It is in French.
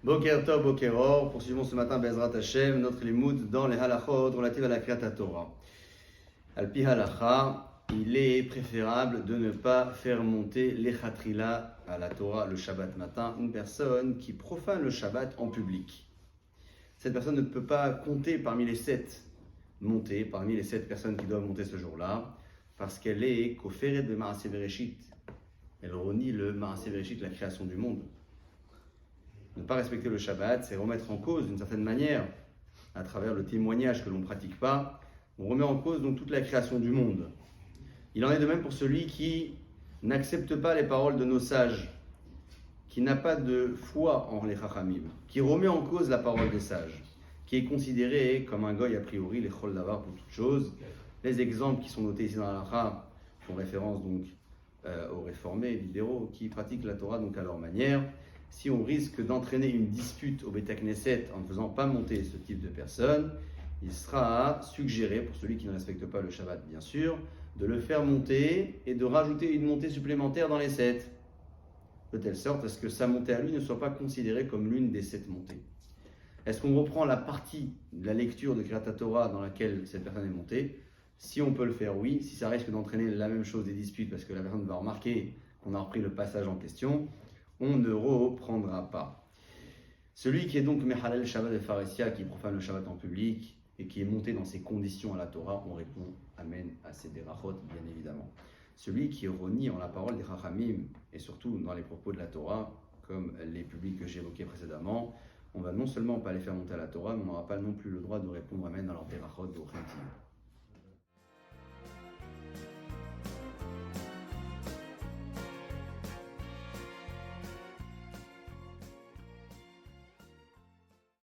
Boker Tov, Boker Or, poursuivons ce matin Bezrat Hashem, notre limoud dans les halachot relatives à la Kriyat Torah. Al-Pi halacha, il est préférable de ne pas faire monter l'echatrila à la Torah le Shabbat matin, une personne qui profane le Shabbat en public. Cette personne ne peut pas compter parmi les sept personnes qui doivent monter ce jour-là, parce qu'elle est koferet de Maaseh Bereshit. Elle renie le Maaseh Bereshit, la création du monde. Ne pas respecter le Shabbat, c'est remettre en cause d'une certaine manière, à travers le témoignage que l'on ne pratique pas, on remet en cause donc toute la création du monde. Il en est de même pour celui qui n'accepte pas les paroles de nos sages, qui n'a pas de foi en les Chachamim, qui remet en cause la parole des sages, qui est considéré comme un goy a priori, les chol davar pour toute chose. Les exemples qui sont notés ici dans la halakha font référence donc aux réformés, libéraux, qui pratiquent la Torah donc à leur manière. Si on risque d'entraîner une dispute au Beit Knesset en ne faisant pas monter ce type de personne, il sera suggéré, pour celui qui ne respecte pas le Shabbat bien sûr, de le faire monter et de rajouter une montée supplémentaire dans les 7, de telle sorte à ce que sa montée à lui ne soit pas considérée comme l'une des 7 montées. Est-ce qu'on reprend la partie de la lecture de Kriyat Torah dans laquelle cette personne est montée? Si on peut le faire, oui. Si ça risque d'entraîner la même chose, des disputes, parce que la personne va remarquer qu'on a repris le passage en question, on ne reprendra pas. Celui qui est donc Mehalel Shabbat de Pharesia, qui profane le Shabbat en public et qui est monté dans ces conditions à la Torah, on répond Amen à ces derachot, bien évidemment. Celui qui renie en la parole des Chachamim et surtout dans les propos de la Torah, comme les publics que j'évoquais précédemment, on va non seulement pas les faire monter à la Torah, mais on n'aura pas non plus le droit de répondre Amen à leur derachot de Ochentim.